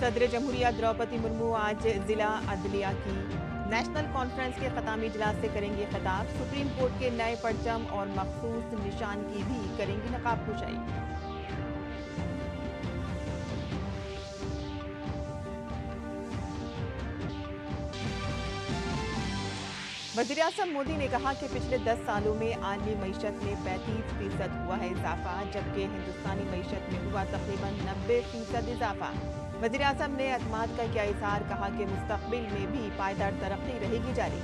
सदर जमहूरिया द्रौपदी मुर्मू आज जिला अदलिया की नेशनल कॉन्फ्रेंस के खतामी इजलास से करेंगी खिताब। सुप्रीम कोर्ट के नए परचम और मखसूस निशान की भी करेंगी नकाब कुशाई। वज़ीर-ए-आज़म मोदी ने कहा कि पिछले 10 सालों में आलमी मईशत में 35% हुआ है इजाफा, जबकि हिंदुस्तानी मईशत में हुआ तकरीबन 90% इजाफा। वज़ीर-ए-आज़म ने एतमाद का किया इज़हार, कहा कि मुस्तक़बिल में भी पायदार तरक्की रहेगी जारी।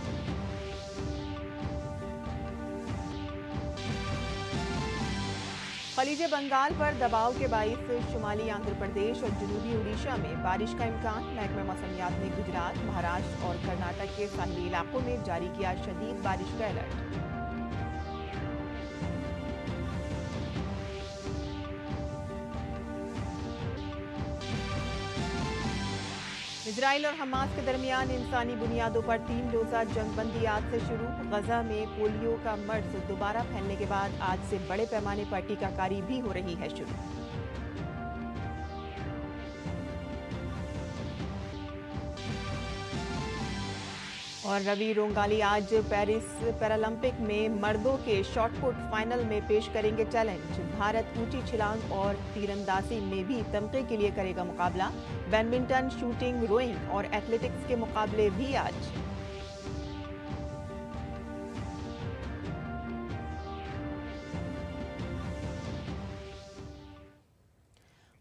खलीज बंगाल पर दबाव के बाइस शुमाली आंध्र प्रदेश और जनूबी उड़ीसा में बारिश का इम्कान। महकमा मौसमियात ने गुजरात, महाराष्ट्र और कर्नाटक के साहिली इलाकों में जारी किया शदीद बारिश का अलर्ट। इजराइल और हमास के दरमियान इंसानी बुनियादों पर 3 रोजा जंगबंदी आज से शुरू। गजा में पोलियो का मर्ज दोबारा फैलने के बाद आज से बड़े पैमाने पर टीकाकारी भी हो रही है शुरू। और रवि रोंगाली आज पेरिस पैरालंपिक में मर्दों के शॉटपुट फाइनल में पेश करेंगे चैलेंज। भारत ऊंची छलांग और तीरंदाजी में भी तमगे के लिए करेगा मुकाबला। बैडमिंटन, शूटिंग, रोइंग और एथलेटिक्स के मुकाबले भी आज।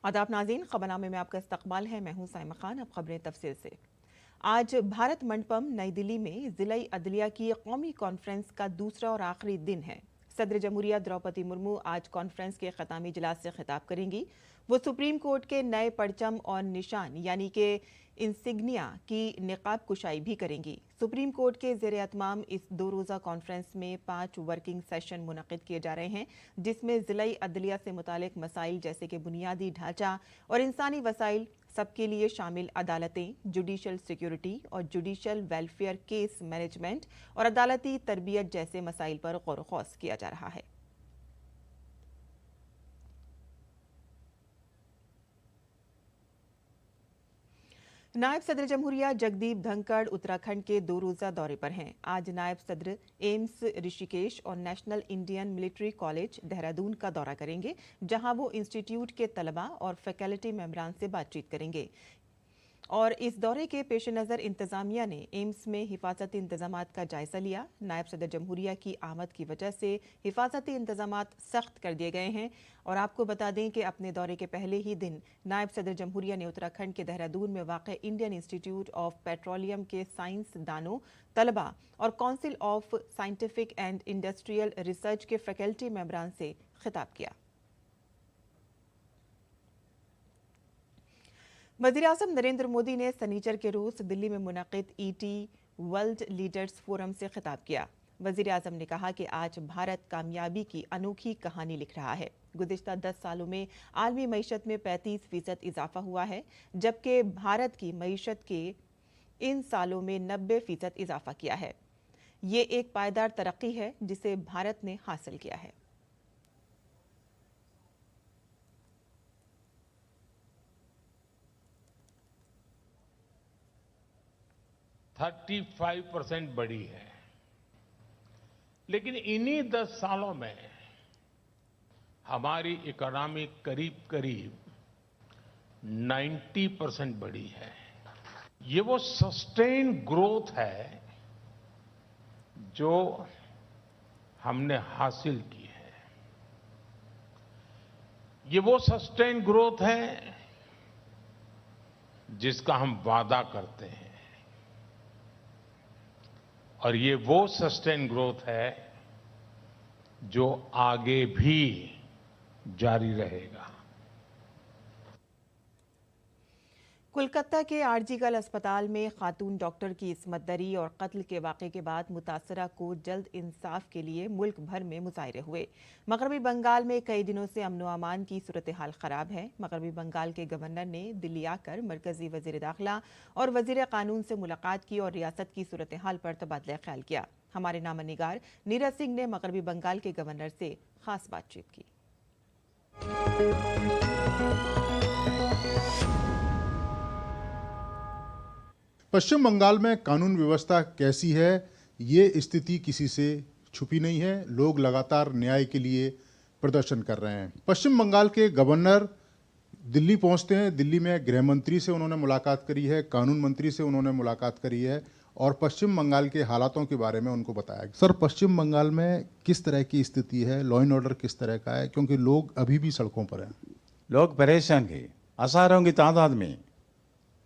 आदाब नाज़रीन, खबरनामे में आपका इस्तकबाल है। मैं हूं साइमा खान। अब खबरें तफसील से। आज भारत मंडपम नई दिल्ली में जिला अदलिया की कौमी कॉन्फ्रेंस का दूसरा और आखिरी दिन है। सदर जमहूरिया द्रौपदी मुर्मू आज कॉन्फ्रेंस के खतामी इजलास से खिताब करेंगी। वो सुप्रीम कोर्ट के नए परचम और निशान यानी कि इंसिग्निया की निकाब कुशाई भी करेंगी। सुप्रीम कोर्ट के ज़ेर एहतमाम इस 2 रोज़ा कॉन्फ्रेंस में 5 वर्किंग सेशन मुनक़िद किए जा रहे हैं, जिसमें ज़िला अदलिया से मुतालिक मसाइल जैसे कि बुनियादी ढांचा और इंसानी वसाइल सबके लिए शामिल अदालतें, जुडिशल सिक्योरिटी और जुडिशल वेलफेयर केस मैनेजमेंट और अदालती तरबियत जैसे मसाइल पर गौर व किया जा रहा है। नायब सदर जमहूरिया जगदीप धनखड़ उत्तराखंड के 2 रोजा दौरे पर हैं। आज नायब सदर एम्स ऋषिकेश और national Indian military college Dehradun का दौरा करेंगे, जहां वो इंस्टीट्यूट के तलबा और फैकल्टी मेंबरान से बातचीत करेंगे। और इस दौरे के पेश नज़र इंतजामिया ने एम्स में हिफाजती इंतजामात का जायजा लिया। नायब सदर जमहूरिया की आमद की वजह से हिफाजती इंतजामात सख्त कर दिए गए हैं। और आपको बता दें कि अपने दौरे के पहले ही दिन नायब सदर जमहूरिया ने उत्तराखंड के देहरादून में वाक़ इंडियन इंस्टीट्यूट ऑफ पेट्रोलियम के साइंसदानों, तलबा और council of scientific and industrial research के फैकल्टी मेंबरान से खिताब किया। वज़ीर-ए-आज़म नरेंद्र मोदी ने सनीचर के रोज दिल्ली में मुनक़िद ईटी वर्ल्ड लीडर्स फोरम से खिताब किया। वज़ीर-ए-आज़म ने कहा कि आज भारत कामयाबी की अनोखी कहानी लिख रहा है। गुज़िश्ता 10 सालों में आलमी मईशत में 35% इजाफा हुआ है, जबकि भारत की मईशत के इन सालों में 90% इजाफा किया है। ये एक पायदार तरक्की है जिसे भारत ने हासिल किया है। 35% बढ़ी है, लेकिन इन्हीं 10 सालों में हमारी इकोनॉमी करीब करीब 90% बढ़ी है। ये वो सस्टेन ग्रोथ है जो हमने हासिल की है। ये वो सस्टेन ग्रोथ है जिसका हम वादा करते हैं, और ये वो सस्टेन ग्रोथ है जो आगे भी जारी रहेगा। कोलकाता के आरजीगल अस्पताल में खातून डॉक्टर की इस्मत दरी और कत्ल के वाक़े के बाद मुतासरा को जल्द इंसाफ के लिए मुल्क भर में मुजाहरे हुए। मगरबी बंगाल में कई दिनों से अमन व अमान की सूरत हाल खराब है। मगरबी बंगाल के गवर्नर ने दिल्ली आकर मरकजी वजीर दाखिला और वजीर कानून से मुलाकात की और रियासत की सूरत हाल पर तबादला ख्याल किया। हमारे नामनिगार नीरज सिंह ने मगरबी बंगाल के गवर्नर से खास बातचीत की। पश्चिम बंगाल में कानून व्यवस्था कैसी है, ये स्थिति किसी से छुपी नहीं है। लोग लगातार न्याय के लिए प्रदर्शन कर रहे हैं। पश्चिम बंगाल के गवर्नर दिल्ली पहुंचते हैं। दिल्ली में गृह मंत्री से उन्होंने मुलाकात करी है, कानून मंत्री से उन्होंने मुलाकात करी है और पश्चिम बंगाल के हालातों के बारे में उनको बताया। सर, पश्चिम बंगाल में किस तरह की स्थिति है, लॉ एंड ऑर्डर किस तरह का है, क्योंकि लोग अभी भी सड़कों पर हैं। लोग परेशान हैं। हजारों की तादाद में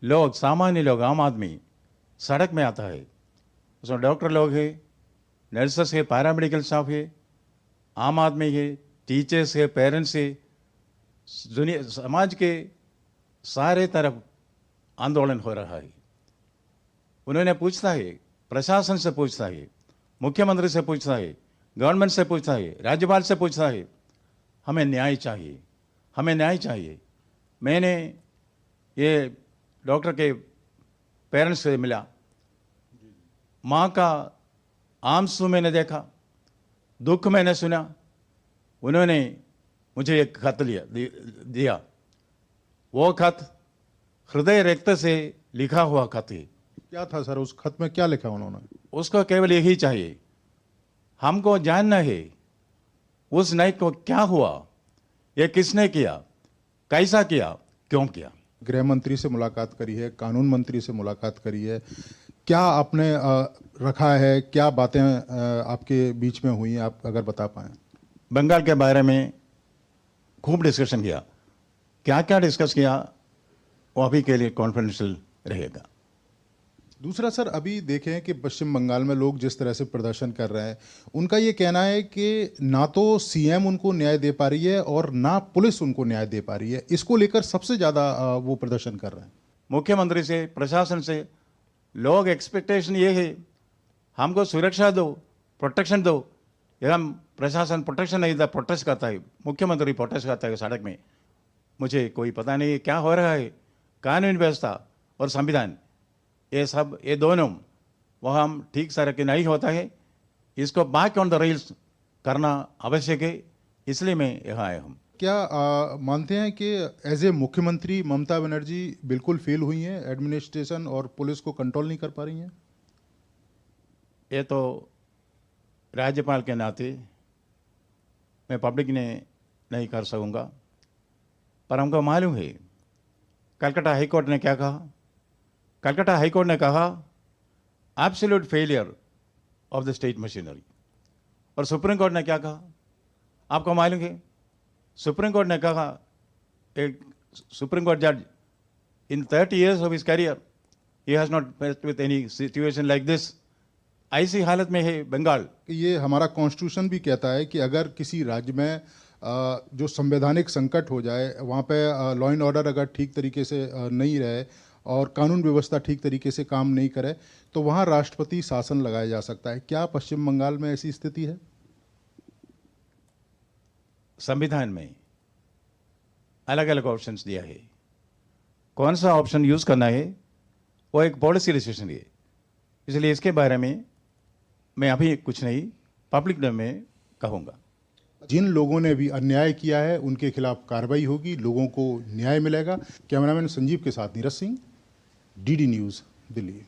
लोग, सामान्य लोग, आम आदमी सड़क में आता है। उसमें डॉक्टर लोग हैं, नर्सेस है, पैरामेडिकल स्टाफ है, आम आदमी है, टीचर्स है, पेरेंट्स है, दुनिया समाज के सारे तरफ आंदोलन हो रहा है। उन्होंने पूछता है, प्रशासन से पूछता है, मुख्यमंत्री से पूछता है, गवर्नमेंट से पूछता है, राज्यपाल से पूछता है, हमें न्याय चाहिए, हमें न्याय चाहिए। मैंने ये डॉक्टर के पेरेंट्स से मिला, माँ का आंसू मैंने देखा, दुख मैंने सुना। उन्होंने मुझे एक खत दिया। वो खत हृदय रक्त से लिखा हुआ खत है। क्या था सर उस खत में, क्या लिखा उन्होंने? उसको केवल यही चाहिए, हमको जानना है उस नाइट को क्या हुआ, ये किसने किया, कैसा किया, क्यों किया। गृह मंत्री से मुलाकात करी है, कानून मंत्री से मुलाकात करी है, क्या आपने रखा है, क्या बातें आपके बीच में हुई, आप अगर बता पाएं? बंगाल के बारे में खूब डिस्कशन किया। क्या क्या डिस्कस किया वो अभी के लिए कॉन्फिडेंशियल रहेगा। दूसरा सर, अभी देखें कि पश्चिम बंगाल में लोग जिस तरह से प्रदर्शन कर रहे हैं, उनका ये कहना है कि ना तो सीएम उनको न्याय दे पा रही है और ना पुलिस उनको न्याय दे पा रही है। इसको लेकर सबसे ज़्यादा वो प्रदर्शन कर रहे हैं। मुख्यमंत्री से, प्रशासन से लोग एक्सपेक्टेशन ये है, हमको सुरक्षा दो, प्रोटेक्शन दो। हम प्रशासन प्रोटेक्शन नहीं देता, प्रोटेस्ट करता है, मुख्यमंत्री प्रोटेस्ट करता है सड़क में। मुझे कोई पता नहीं क्या हो रहा है। कानून व्यवस्था और संविधान, ये सब, ये दोनों वह हम ठीक तरह के नहीं होता है। इसको बैक ऑन द रेल्स करना आवश्यक है, इसलिए मैं यहाँ आया हूँ। क्या मानते हैं कि एज ए मुख्यमंत्री ममता बनर्जी बिल्कुल फेल हुई हैं, एडमिनिस्ट्रेशन और पुलिस को कंट्रोल नहीं कर पा रही हैं? ये तो राज्यपाल के नाते मैं पब्लिक ने नहीं कर सकूँगा, पर हमको मालूम है कलकत्ता हाईकोर्ट ने क्या कहा। कलकत्ता हाईकोर्ट ने कहा absolute failure of the state machinery. और सुप्रीम कोर्ट ने क्या कहा आपको मालूम है? सुप्रीम कोर्ट ने कहा, एक सुप्रीम कोर्ट जज इन 30 years of his career he has not faced with any situation like this. ऐसी हालत में है बंगाल। ये हमारा कॉन्स्टिट्यूशन भी कहता है कि अगर किसी राज्य में जो संवैधानिक संकट हो जाए, वहाँ पे लॉ एंड ऑर्डर अगर ठीक तरीके से नहीं रहे और कानून व्यवस्था ठीक तरीके से काम नहीं करे, तो वहाँ राष्ट्रपति शासन लगाया जा सकता है। क्या पश्चिम बंगाल में ऐसी स्थिति है? संविधान में अलग अलग ऑप्शंस दिया है, कौन सा ऑप्शन यूज करना है वो एक पॉलिसी डिसीजन है। इसलिए इसके बारे में मैं अभी कुछ नहीं पब्लिक में कहूँगा। जिन लोगों ने भी अन्याय किया है उनके खिलाफ कार्रवाई होगी, लोगों को न्याय मिलेगा। कैमरामैन संजीव के साथ नीरज सिंह, डीडी न्यूज़, दिल्ली।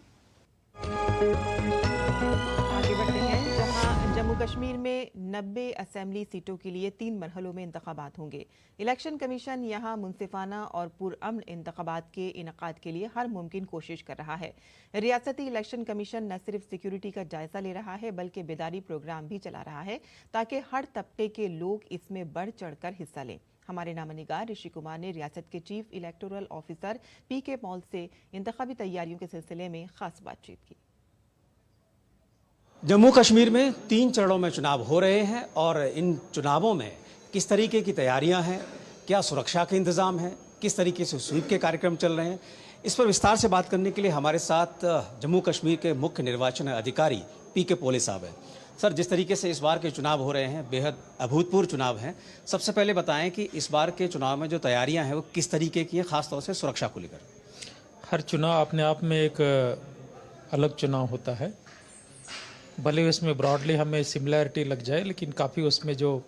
आगे बढ़ते हैं, जहां जम्मू कश्मीर में 90 असेंबली सीटों के लिए 3 मरहलों में इंतखाबात होंगे। इलेक्शन कमीशन यहां मुनसिफाना और पुरअमन इंतखाबात के इनेकाद के लिए हर मुमकिन कोशिश कर रहा है। रियासती इलेक्शन कमीशन न सिर्फ सिक्योरिटी का जायजा ले रहा है बल्कि बेदारी प्रोग्राम भी चला रहा है ताकि हर तबके के लोग इसमें बढ़ चढ़कर हिस्सा लें। हमारे नामनिगार ऋषि कुमार ने रियासत के चीफ इलेक्टोरल ऑफिसर पीके पॉल से इंतखाबी तैयारियों के सिलसिले में खास बातचीत की। जम्मू कश्मीर में 3 चरणों में चुनाव हो रहे हैं और इन चुनावों में किस तरीके की तैयारियां हैं, क्या सुरक्षा के इंतजाम हैं, किस तरीके से स्वीप के कार्यक्रम चल रहे हैं, इस पर विस्तार से बात करने के लिए हमारे साथ जम्मू कश्मीर के मुख्य निर्वाचन अधिकारी पीके पोले साहब हैं। सर, जिस तरीके से इस बार के चुनाव हो रहे हैं, बेहद अभूतपूर्व चुनाव हैं, सबसे पहले बताएं कि इस बार के चुनाव में जो तैयारियां हैं वो किस तरीके की हैं, खासतौर से सुरक्षा को लेकर। हर चुनाव अपने आप में एक अलग चुनाव होता है, भले उसमें ब्रॉडली हमें सिमिलैरिटी लग जाए, लेकिन काफ़ी उसमें जो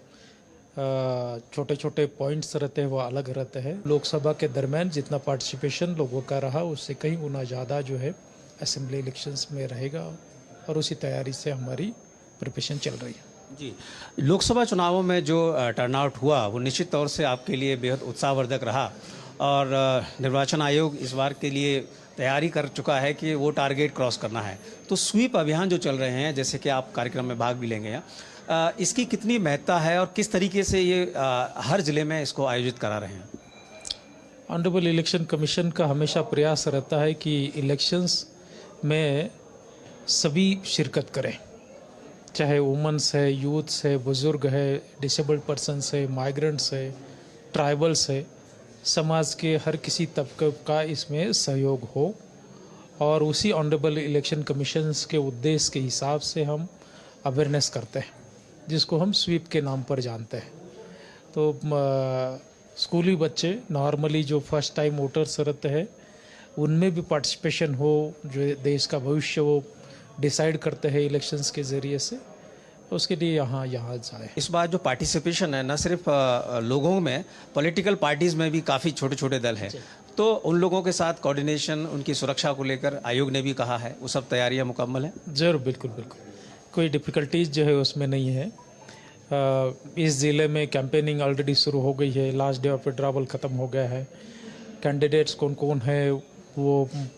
छोटे छोटे पॉइंट्स रहते हैं वो अलग रहते हैं। लोकसभा के दरमियान जितना पार्टिसिपेशन लोगों का रहा उससे कहीं गुना ज़्यादा जो है असेंबली इलेक्शंस में रहेगा और उसी तैयारी से हमारी प्रिपरेशन चल रही है। जी, लोकसभा चुनावों में जो टर्नआउट हुआ वो निश्चित तौर से आपके लिए बेहद उत्साहवर्धक रहा और निर्वाचन आयोग इस बार के लिए तैयारी कर चुका है कि वो टारगेट क्रॉस करना है। तो स्वीप अभियान जो चल रहे हैं, जैसे कि आप कार्यक्रम में भाग भी लेंगे यहाँ, इसकी कितनी महत्ता है और किस तरीके से ये हर ज़िले में इसको आयोजित करा रहे हैं? ऑनरेबल इलेक्शन कमीशन का हमेशा प्रयास रहता है कि इलेक्शंस में सभी शिरकत करें, चाहे वुमेंस है, यूथ्स है, बुज़ुर्ग है, डिसेबल्ड पर्सनस है, माइग्रेंट्स है, ट्राइबल्स है, समाज के हर किसी तबके का इसमें सहयोग हो। और उसी ऑनरेबल इलेक्शन कमीशंस के उद्देश्य के हिसाब से हम अवेयरनेस करते हैं, जिसको हम स्वीप के नाम पर जानते हैं। तो स्कूली बच्चे नॉर्मली जो फर्स्ट टाइम वोटर्स रहते हैं उनमें भी पार्टिसिपेशन हो, जो देश का भविष्य वो डिसाइड करते हैं इलेक्शंस के ज़रिए से, उसके लिए यहाँ जाए। इस बार जो पार्टिसिपेशन है न सिर्फ लोगों में, पॉलिटिकल पार्टीज़ में भी काफ़ी छोटे छोटे दल हैं, तो उन लोगों के साथ कोऑर्डिनेशन, उनकी सुरक्षा को लेकर आयोग ने भी कहा है, वो सब तैयारियां मुकम्मल हैं? ज़रूर, बिल्कुल बिल्कुल, कोई डिफ़िकल्टीज जो है उसमें नहीं है। इस ज़िले में कैंपेनिंग ऑलरेडी शुरू हो गई है, लास्ट डे ऑफ विड्रॉवल ख़त्म हो गया है, कैंडिडेट्स कौन कौन है वो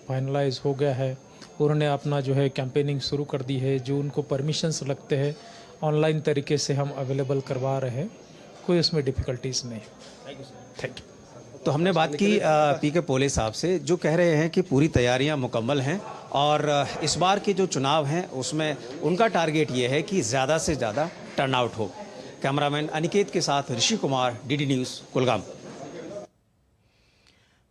फाइनलाइज हो गया है, उन्होंने अपना जो है कैंपेनिंग शुरू कर दी है। जो उनको परमिशंस लगते हैं ऑनलाइन तरीके से हम अवेलेबल करवा रहे हैं, कोई उसमें डिफ़िकल्टीज नहीं। Thank you. तो हमने बात की पी के पोले साहब से, जो कह रहे हैं कि पूरी तैयारियां मुकम्मल हैं और इस बार के जो चुनाव हैं उसमें उनका टारगेट ये है कि ज़्यादा से ज़्यादा टर्नआउट हो। कैमरामैन अनिकेत के साथ ऋषि कुमार, डीडी न्यूज़, कुलगाम।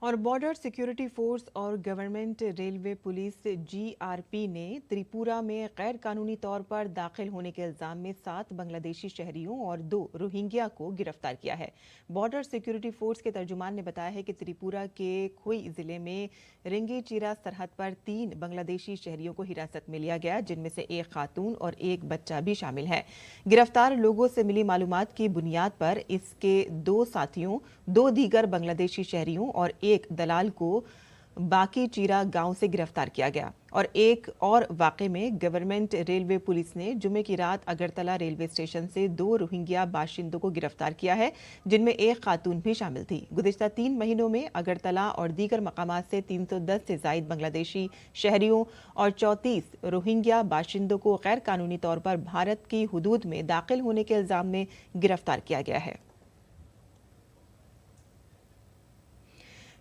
और बॉर्डर सिक्योरिटी फोर्स और गवर्नमेंट रेलवे पुलिस जीआरपी ने त्रिपुरा में गैर कानूनी तौर पर दाखिल होने के इल्जाम में 7 बांग्लादेशी शहरियों और 2 रोहिंग्या को गिरफ्तार किया है। बॉर्डर सिक्योरिटी फोर्स के तर्जुमान ने बताया है कि त्रिपुरा के खुई जिले में रिंगीचीरा सरहद पर 3 बांग्लादेशी शहरियों को हिरासत में लिया गया, जिनमें से एक खातून और एक बच्चा भी शामिल है। गिरफ्तार लोगों से मिली मालूमात की बुनियाद पर इसके 2 साथियों, 2 दीगर बांग्लादेशी शहरियों और एक दलाल को बाकी चीरा गांव से गिरफ्तार किया गया। और एक और वाक़े में गवर्नमेंट रेलवे पुलिस ने जुमे की रात अगरतला रेलवे स्टेशन से 2 रोहिंग्या बाशिंदों को गिरफ्तार किया है, जिनमें एक खातून भी शामिल थी। गुज़िश्ता 3 महीनों में अगरतला और दीगर मकामात से 310 से ज़ायद बांग्लादेशी शहरियों और 34 रोहिंग्या बाशिंदों को गैर कानूनी तौर पर भारत की हुदूद में दाखिल होने के इल्ज़ाम में गिरफ्तार किया गया है।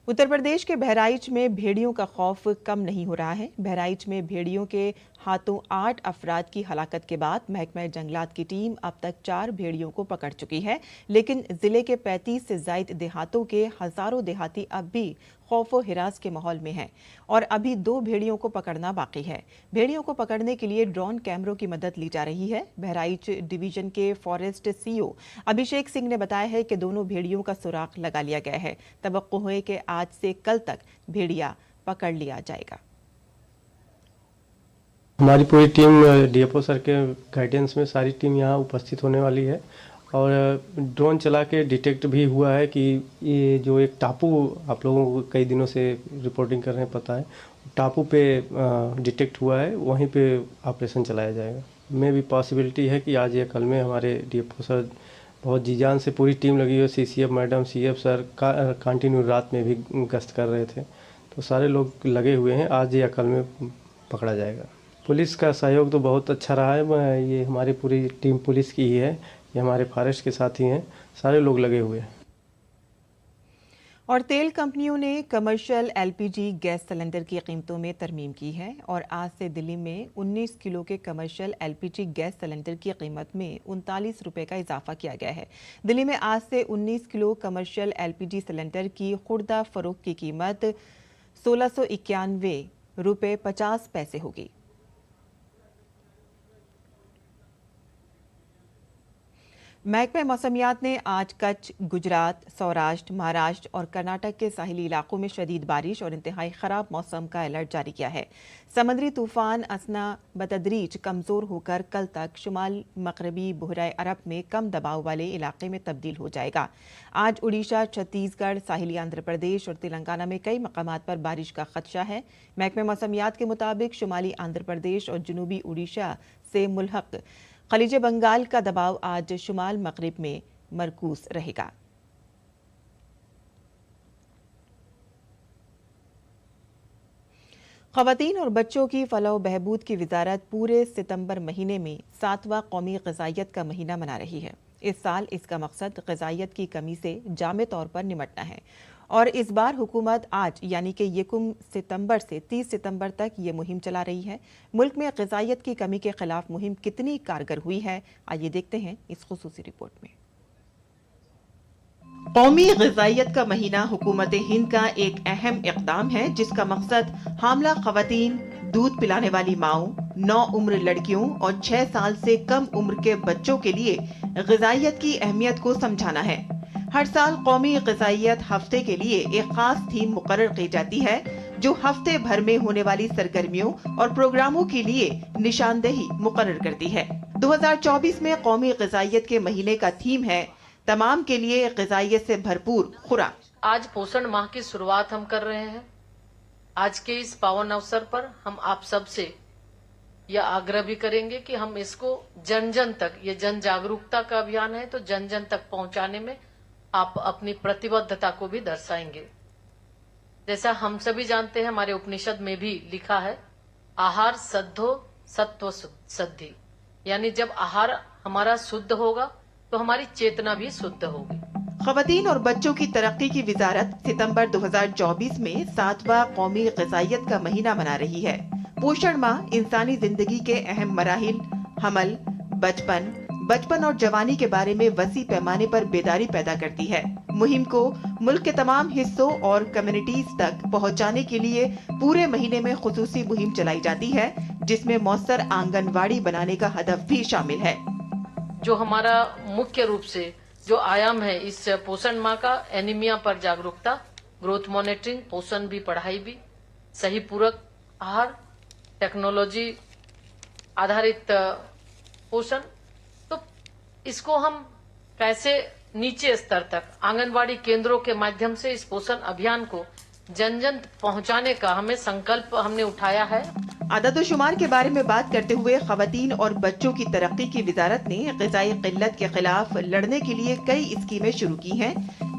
उत्तर प्रदेश के बहराइच में भेड़ियों का खौफ कम नहीं हो रहा है। बहराइच में भेड़ियों के हाथों 8 अफराद की हलाकत के बाद महकमा जंगलात की टीम अब तक 4 भेड़ियों को पकड़ चुकी है, लेकिन जिले के 35 से ज़ायद देहातों के हजारों देहाती अब भी खौफो हिरास के माहौल में हैं और अभी 2 भेड़ियों को पकड़ना बाकी है। भेड़ियों को पकड़ने के लिए ड्रोन कैमरों की मदद ली जा रही है। बहराइच डिवीजन के फॉरेस्ट सीओ अभिषेक सिंह ने बताया है कि दोनों भेड़ियों का सुराग लगा लिया गया है। तवक्को है कि आज से कल तक भेड़िया पकड़ लिया जाएगा। हमारी पूरी टीम डीएफओ सर के गाइडेंस में सारी टीम यहाँ उपस्थित होने वाली है और ड्रोन चला के डिटेक्ट भी हुआ है कि ये जो एक टापू आप लोगों को कई दिनों से रिपोर्टिंग कर रहे हैं, पता है, टापू पे डिटेक्ट हुआ है, वहीं पे ऑपरेशन चलाया जाएगा। में भी पॉसिबिलिटी है कि आज या कल में हमारे डीएफओ सर बहुत जी जान से पूरी टीम लगी हुई, CCF madam, CF sir continue रात में भी गश्त कर रहे थे, तो सारे लोग लगे हुए हैं, आज या कल में पकड़ा जाएगा। पुलिस का सहयोग तो बहुत अच्छा रहा है, ये हमारी पूरी टीम पुलिस की ही है, ये हमारे फॉरेस्ट के साथी हैं, सारे लोग लगे हुए हैं। और तेल कंपनियों ने कमर्शियल एलपीजी गैस सिलेंडर की कीमतों में तरमीम की है और आज से दिल्ली में 19 किलो के कमर्शियल एलपीजी गैस सिलेंडर की कीमत में 39 रुपये का इजाफा किया गया है। दिल्ली में आज से 19 किलो कमर्शियल एलपीजी सिलेंडर की खुर्दा फरोख्त की कीमत 1691 रुपये 50 पैसे होगी। महकमे मौसमियात ने आज कच्छ, गुजरात, सौराष्ट्र, महाराष्ट्र और कर्नाटक के साहिली इलाकों में शदीद बारिश और इंतहाई खराब मौसम का अलर्ट जारी किया है। समुद्री तूफान असना बतदरीज कमजोर होकर कल तक शुमाल मगरबी बहराए अरब में कम दबाव वाले इलाके में तब्दील हो जाएगा। आज उड़ीसा, छत्तीसगढ़, साहिली आंध्र प्रदेश और तेलंगाना में कई मकामात पर बारिश का खदशा है। महकमे मौसमियात के मुताबिक शुमाली आंध्र प्रदेश और जनूबी उड़ीसा से मुल्हक खलीज बंगाल का दबाव आज शुमाल मगरिब में मरकूज रहेगा। ख़वातीन और बच्चों की फलाह बहबूद की वजारत पूरे सितंबर महीने में 7वां कौमी ग़िज़ाइयत का महीना मना रही है। इस साल इसका मकसद ग़िज़ाइयत की कमी से जामे तौर पर निपटना है और इस बार हुकूमत आज यानी कि 1 सितंबर से 30 सितंबर तक ये मुहिम चला रही है। मुल्क में ग़िज़ाइयत की कमी के खिलाफ मुहिम कितनी कारगर हुई है, आइए देखते हैं इस खुसूसी रिपोर्ट में। कौमी ग़िज़ाइयत का महीना हुकूमत हिंद का एक अहम इक़दाम है जिसका मकसद हामला ख़वातीन, दूध पिलाने वाली माओं, 9 उम्र लड़कियों और 6 साल से कम उम्र के बच्चों के लिए ग़िज़ाइयत की अहमियत को समझाना है। हर साल कौमी ग़िज़ाइयत हफ्ते के लिए एक खास थीम मुकर्रर की जाती है जो हफ्ते भर में होने वाली सरगर्मियों और प्रोग्रामों के लिए निशानदेही मुकर्रर करती है। 2024 में कौमी ग़िज़ाइयत के महीने का थीम है तमाम के लिए ग़िज़ाइयत से भरपूर खुराक। आज पोषण माह की शुरुआत हम कर रहे हैं। आज के इस पावन अवसर पर हम आप सब से यह आग्रह भी करेंगे कि हम इसको जन जन तक, ये जन जागरूकता का अभियान है तो जन जन तक पहुंचाने में आप अपनी प्रतिबद्धता को भी दर्शाएंगे। जैसा हम सभी जानते हैं, हमारे उपनिषद में भी लिखा है, आहार सद्धो सत्व सद्धि, यानी जब आहार हमारा शुद्ध होगा तो हमारी चेतना भी शुद्ध होगी। ख़वातीन और बच्चों की तरक्की की वजारत सितंबर 2024 में 7वां कौमी ग़िज़ाइयत का महीना मना रही है। पोषण माह इंसानी जिंदगी के अहम मराहिल, हमल, बचपन और जवानी के बारे में वसी पैमाने पर बेदारी पैदा करती है। मुहिम को मुल्क के तमाम हिस्सों और कम्युनिटीज तक पहुंचाने के लिए पूरे महीने में खुसूसी मुहिम चलाई जाती है जिसमें मौसर आंगनवाड़ी बनाने का हदफ भी शामिल है। जो हमारा मुख्य रूप से जो आयाम है इस पोषण माह का, एनीमिया पर जागरूकता, ग्रोथ मॉनिटरिंग, पोषण भी, पढ़ाई भी, सही पूरक आहार, टेक्नोलॉजी आधारित पोषण, तो इसको हम कैसे नीचे स्तर तक आंगनवाड़ी केंद्रों के माध्यम से इस पोषण अभियान को जन जन पहुंचाने का हमें संकल्प हमने उठाया है। आदत-ओ-शुमार के बारे में बात करते हुए ख़वातीन और बच्चों की तरक्की की वजारत ने ग़िज़ाई क़िल्लत के खिलाफ लड़ने के लिए कई स्कीमें शुरू की हैं,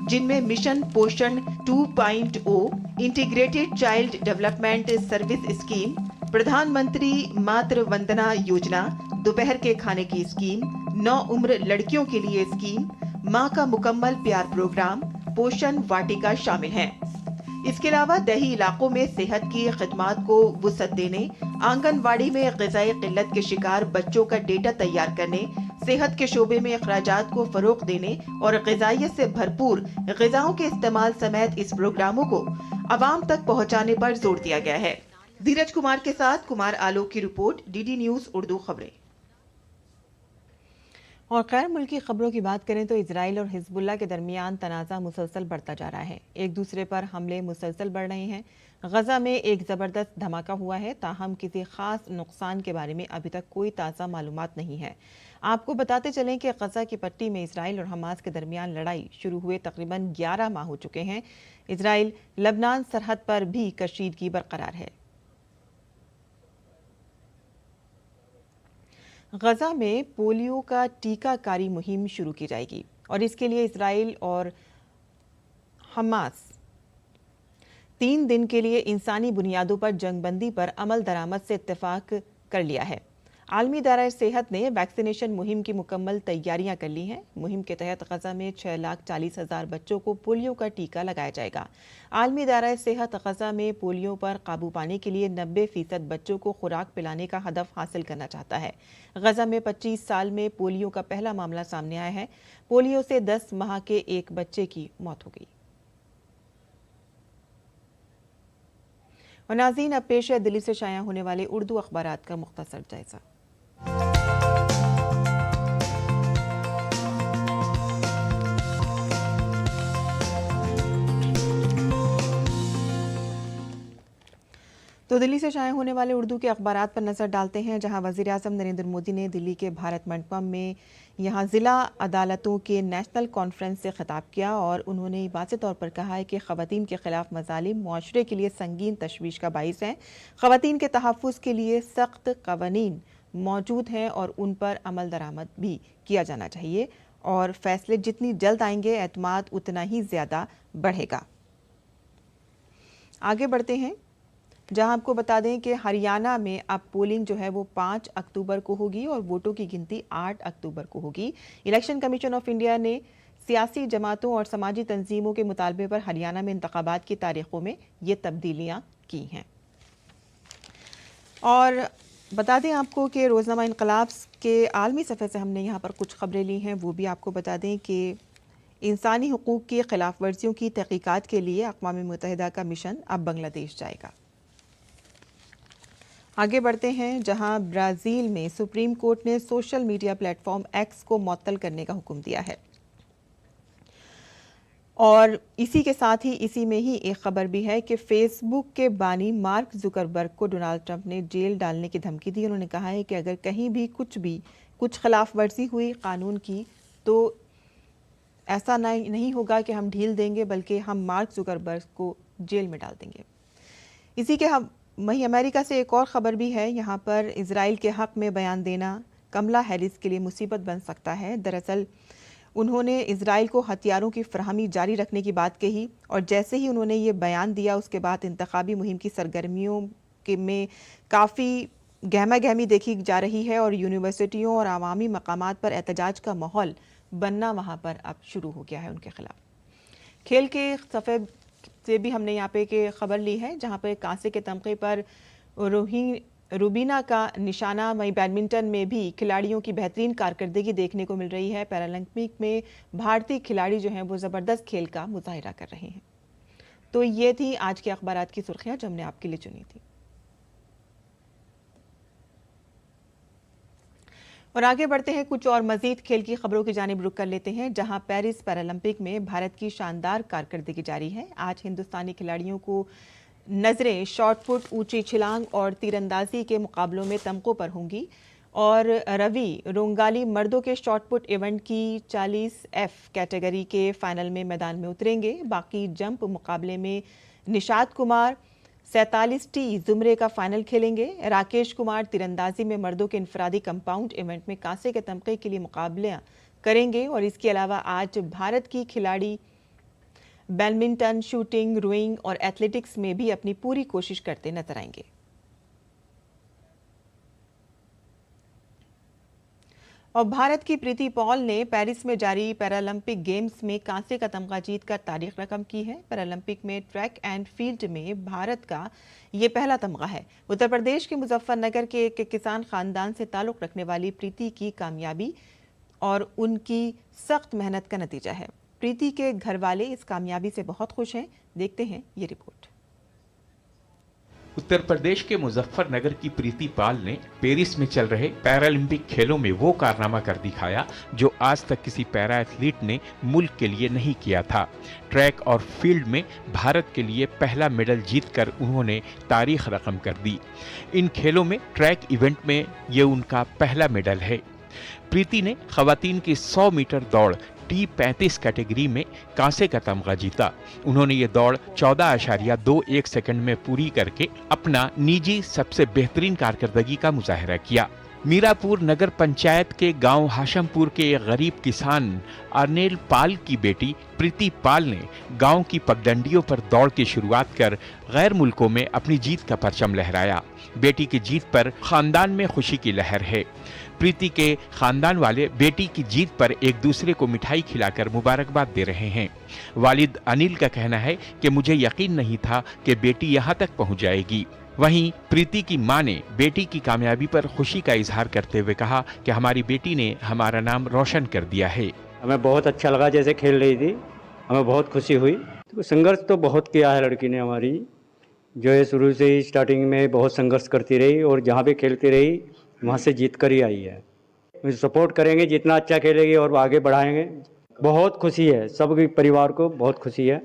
जिनमें मिशन पोषण 2.0, integrated child development service scheme, प्रधानमंत्री मातृ वंदना योजना, दोपहर के खाने की स्कीम, 9 उम्र लड़कियों के लिए स्कीम, माँ का मुकम्मल प्यार प्रोग्राम, पोषण वाटिका शामिल हैं। इसके अलावा दही इलाकों में सेहत की खिदमात को वुसअत देने, आंगनवाड़ी में ग़िज़ाई क़िल्लत के शिकार बच्चों का डेटा तैयार करने, सेहत के शोबे में अखराजात को फ़रोग़ देने और ग़िज़ाइयत से भरपूर ग़िज़ाओं के इस्तेमाल समेत इस प्रोग्रामों को अवाम तक पहुँचाने पर जोर दिया गया है। धीरज कुमार के साथ कुमार आलोक की रिपोर्ट, डीडी न्यूज़ उर्दू खबरें। और खैर मुल्क की खबरों की बात करें तो इजराइल और हिजबुल्ला के दरमियान तनाज़ा मुसलसल बढ़ता जा रहा है। एक दूसरे पर हमले मुसलसल बढ़ रहे हैं। गजा में एक ज़बरदस्त धमाका हुआ है, ताहम किसी खास नुकसान के बारे में अभी तक कोई ताज़ा मालूमात नहीं है। आपको बताते चलें कि गजा की पट्टी में इजराइल और हमास के दरमियान लड़ाई शुरू हुए तकरीबन 11 माह हो चुके हैं। इजराइल लबनान सरहद पर भी कशीदगी बरकरार है। गजा में पोलियो का टीकाकारी मुहिम शुरू की जाएगी और इसके लिए इजराइल और हमास 3 दिन के लिए इंसानी बुनियादों पर जंगबंदी पर अमल दरामद से इत्तेफाक कर लिया है। आलमी दायरा सेहत ने वैक्सीनेशन मुहिम की मुकम्मल तैयारियां कर ली हैं। मुहिम के तहत गजा में 6,40,000 बच्चों को पोलियो का टीका लगाया जाएगा। आलमी दायरा सेहत गजा में पोलियो पर काबू पाने के लिए 90% बच्चों को खुराक पिलाने का हदफ हासिल करना चाहता है। गजा में 25 साल में पोलियो का पहला मामला सामने आया है। पोलियो से 10 माह के एक बच्चे की मौत हो गई। और नाज़रीन, अब पेश है दिल्ली से शाया होने वाले उर्दू अखबारात का मुख्तसर जायजा। तो दिल्ली से शाया होने वाले उर्दू के अखबारात पर नजर डालते हैं, जहां वजीर आजम नरेंद्र मोदी ने दिल्ली के भारत मंडपम में यहां जिला अदालतों के नेशनल कॉन्फ्रेंस से खिताब किया और उन्होंने वाज़ेह तौर पर कहा है कि ख़वातीन के खिलाफ मज़ालिम मुआशरे के लिए संगीन तशवीश का बाइस हैं। ख़वातीन के तहफ़्फ़ुज़ के लिए सख्त क़वानीन मौजूद हैं और उन पर अमल दरामद भी किया जाना चाहिए और फैसले जितनी जल्द आएंगे एतमाद उतना ही ज़्यादा बढ़ेगा। आगे बढ़ते हैं, जहां आपको बता दें कि हरियाणा में अब पोलिंग जो है वो 5 अक्टूबर को होगी और वोटों की गिनती 8 अक्टूबर को होगी। इलेक्शन कमीशन ऑफ इंडिया ने सियासी जमातों और समाजी तंजीमों के मुतालबे पर हरियाणा में इंतखाबात की तारीखों में ये तब्दीलियां की हैं। और बता दें आपको कि रोज़नामा इनकलाब के आलमी सफ़े से हमने यहाँ पर कुछ खबरें ली हैं, वो भी आपको बता दें कि इंसानी हुकूक की खिलाफ वर्जियों की तहकीकात के लिए अक़वाम मुत्तहिदा का मिशन अब बांग्लादेश जाएगा। आगे बढ़ते हैं, जहां ब्राज़ील में सुप्रीम कोर्ट ने सोशल मीडिया प्लेटफॉर्म एक्स को मुअत्तल करने का हुक्म दिया है और इसी के साथ ही इसी में ही एक खबर भी है कि फेसबुक के बानी मार्क जुकरबर्ग को डोनाल्ड ट्रंप ने जेल डालने की धमकी दी। उन्होंने कहा है कि अगर कहीं भी कुछ खिलाफ वर्जी हुई कानून की तो ऐसा नहीं होगा कि हम ढील देंगे, बल्कि हम मार्क जुकरबर्ग को जेल में डाल देंगे। इसी के वहीं अमेरिका से एक और ख़बर भी है। यहाँ पर इजराइल के हक़ में बयान देना कमला हैरिस के लिए मुसीबत बन सकता है। दरअसल उन्होंने इजराइल को हथियारों की फराहमी जारी रखने की बात कही और जैसे ही उन्होंने ये बयान दिया उसके बाद इंतखाबी मुहिम की सरगर्मियों में काफ़ी गहमा गहमी देखी जा रही है और यूनिवर्सिटियों और अवामी मकामात पर एहतजाज का माहौल बनना वहाँ पर अब शुरू हो गया है उनके खिलाफ। खेल के सफ़े से भी हमने यहाँ पे के खबर ली है, जहाँ पे कांसे के तमगे पर रूबीना का निशाना। वहीं बैडमिंटन में भी खिलाड़ियों की बेहतरीन कारकर्दगी देखने को मिल रही है। पैरालंपिक में भारतीय खिलाड़ी जो हैं वो ज़बरदस्त खेल का मुजाहिरा कर रहे हैं। तो ये थी आज के अखबारात की सुर्खियाँ जो हमने आपके लिए चुनी थी। और आगे बढ़ते हैं, कुछ और मजीद खेल की खबरों की जानिब रुख कर लेते हैं, जहां पेरिस पैरालंपिक में भारत की शानदार कारकर्दगी जारी है। आज हिंदुस्तानी खिलाड़ियों को नजरें शॉट पुट, ऊंची छलांग और तीरंदाजी के मुकाबलों में तमगों पर होंगी और रवि रोंगाली मर्दों के शॉट पुट इवेंट की 40F कैटेगरी के फाइनल में मैदान में उतरेंगे। बाकी जंप मुकाबले में निशात कुमार 47T जुमरे का फाइनल खेलेंगे। राकेश कुमार तीरंदाजी में मर्दों के इनफरादी कंपाउंड इवेंट में कांसे के तमगे के लिए मुकाबले करेंगे और इसके अलावा आज भारत की खिलाड़ी बैडमिंटन, शूटिंग, रोइंग और एथलेटिक्स में भी अपनी पूरी कोशिश करते नजर आएंगे। और भारत की प्रीति पॉल ने पेरिस में जारी पैरालंपिक गेम्स में कांसे का तमगा जीतकर तारीख रकम की है। पैरालंपिक में ट्रैक एंड फील्ड में भारत का ये पहला तमगा है। उत्तर प्रदेश के मुजफ्फरनगर के एक किसान खानदान से ताल्लुक रखने वाली प्रीति की कामयाबी और उनकी सख्त मेहनत का नतीजा है। प्रीति के घर वाले इस कामयाबी से बहुत खुश हैं। देखते हैं ये रिपोर्ट। उत्तर प्रदेश के मुजफ्फरनगर की प्रीति पाल ने पेरिस में चल रहे पैरालंपिक खेलों में वो कारनामा कर दिखाया जो आज तक किसी पैरा एथलीट ने मुल्क के लिए नहीं किया था। ट्रैक और फील्ड में भारत के लिए पहला मेडल जीतकर उन्होंने तारीख रकम कर दी। इन खेलों में ट्रैक इवेंट में ये उनका पहला मेडल है। प्रीति ने खवातीन की 100 मीटर दौड़ T35 कैटेगरी में कांसे का तमगा जीता। उन्होंने ये दौड़ 14.21 सेकंड में पूरी करके अपना निजी सबसे बेहतरीन कारकर्दगी का मुजाहिरा किया। मीरापुर नगर पंचायत के गांव हाशमपुर के एक गरीब किसान अर्नेल पाल की बेटी प्रीति पाल ने गांव की पगडंडियों पर दौड़ की शुरुआत कर गैर मुल्कों में अपनी जीत का परचम लहराया। बेटी की जीत पर खानदान में खुशी की लहर है। प्रीति के खानदान वाले बेटी की जीत पर एक दूसरे को मिठाई खिलाकर मुबारकबाद दे रहे हैं। वालिद अनिल का कहना है कि मुझे यकीन नहीं था कि बेटी यहाँ तक पहुँच जाएगी। वहीं प्रीति की मां ने बेटी की कामयाबी पर खुशी का इजहार करते हुए कहा कि हमारी बेटी ने हमारा नाम रोशन कर दिया है। हमें बहुत अच्छा लगा जैसे खेल रही थी, हमें बहुत खुशी हुई। तो संघर्ष तो बहुत किया है लड़की ने हमारी, जो है शुरू से ही स्टार्टिंग में बहुत संघर्ष करती रही और जहाँ भी खेलती रही वहाँ से जीत कर ही आई है। सपोर्ट करेंगे, जितना अच्छा खेलेगी और आगे बढ़ाएंगे। बहुत खुशी है, सबके परिवार को बहुत खुशी है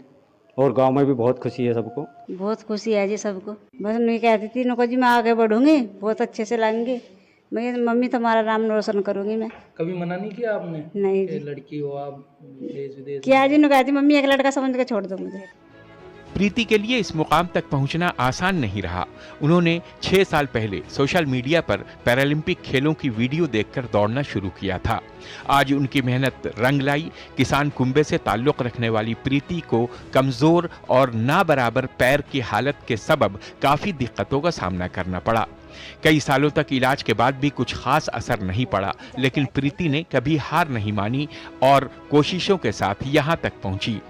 और गांव में भी बहुत खुशी है सबको। बहुत खुशी है जी सबको। बस मैं कहती थी नको जी मैं आगे बढ़ूंगी, बहुत अच्छे से लाएंगे, मैं मम्मी तुम्हारा नाम रोशन करूंगी मैं। कभी मना नहीं किया आपने? नहीं जी। लड़की हो आप, देश विदेश क्या जी, कहती मम्मी एक लड़का समझ के छोड़ दो मुझे। प्रीति के लिए इस मुकाम तक पहुंचना आसान नहीं रहा। उन्होंने 6 साल पहले सोशल मीडिया पर पैरालंपिक खेलों की वीडियो देखकर दौड़ना शुरू किया था। आज उनकी मेहनत रंग लाई। किसान कुंबे से ताल्लुक रखने वाली प्रीति को कमजोर और ना बराबर पैर की हालत के सबब काफी दिक्कतों का सामना करना पड़ा। कई सालों तक इलाज के बाद भी कुछ खास असर नहीं पड़ा, लेकिन प्रीति ने कभी हार नहीं मानी और कोशिशों के साथ यहाँ तक पहुंची।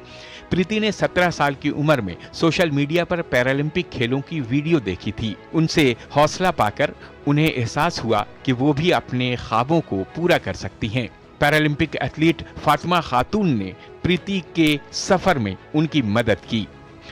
प्रीति ने 17 साल की उम्र में सोशल मीडिया पर पैरालंपिक खेलों की वीडियो देखी थी। उनसे हौसला पाकर उन्हें एहसास हुआ कि वो भी अपने ख्वाबों को पूरा कर सकती हैं। पैरालंपिक एथलीट फातिमा खातून ने प्रीति के सफर में उनकी मदद की।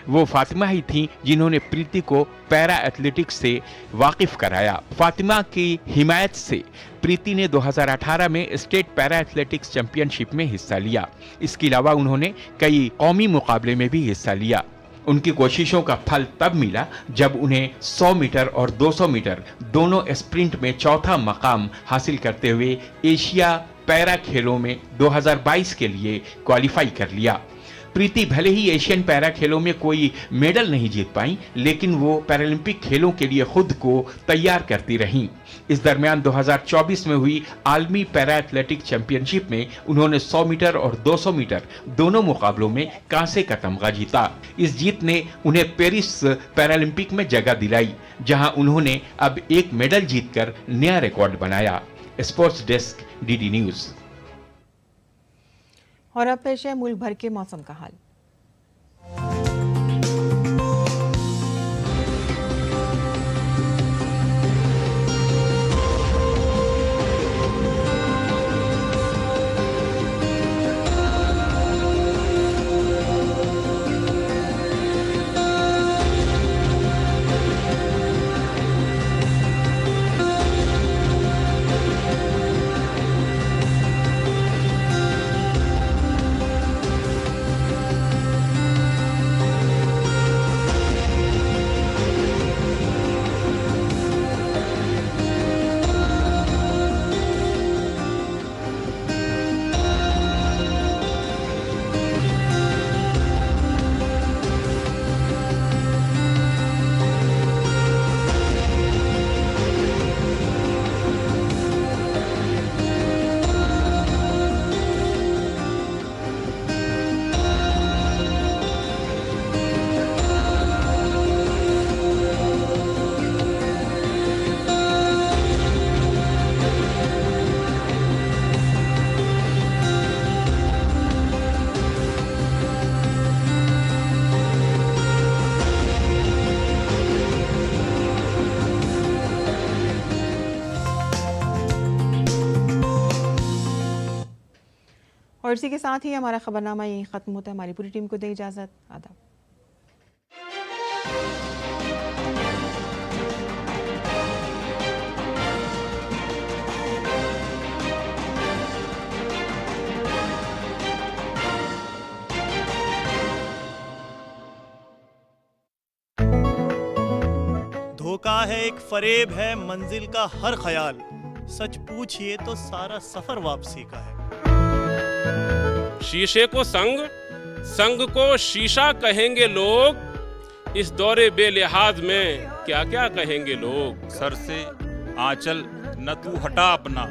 वो फातिमा ही थीं जिन्होंने प्रीति को पैरा एथलेटिक्स से वाकिफ कराया। फातिमा की हिमायत से प्रीति ने 2018 में स्टेट पैरा एथलेटिक्स चैंपियनशिप में हिस्सा लिया। इसके अलावा उन्होंने कई कौमी मुकाबले में भी हिस्सा लिया। उनकी कोशिशों का फल तब मिला जब उन्हें 100 मीटर और 200 मीटर दोनों स्प्रिंट में चौथा मकाम हासिल करते हुए एशिया पैरा खेलों में 2022 के लिए क्वालिफाई कर लिया। प्रीति भले ही एशियन पैरा खेलों में कोई मेडल नहीं जीत पाई, लेकिन वो पैरालंपिक खेलों के लिए खुद को तैयार करती रहीं। इस दरमियान 2024 में हुई आलमी पैरा एथलेटिक चैंपियनशिप में उन्होंने 100 मीटर और 200 मीटर दोनों मुकाबलों में कांसे का तमगा जीता। इस जीत ने उन्हें पेरिस पैरालंपिक में जगह दिलाई, जहां उन्होंने अब एक मेडल जीतकर नया रिकॉर्ड बनाया। Sports desk, DD news. और अब पेश है मुल्क भर के मौसम का हाल। और इसी के साथ ही हमारा खबरनामा यहीं ख़त्म होता है। हमारी पूरी टीम को दे इजाज़त। आदाब। धोखा है, एक फरेब है, मंजिल का हर ख्याल, सच पूछिए तो सारा सफर वापसी का है। शीशे को संग, संग को शीशा कहेंगे लोग, इस दौरे बेलिहाज में क्या क्या कहेंगे लोग। सर से आंचल न तू हटा अपना,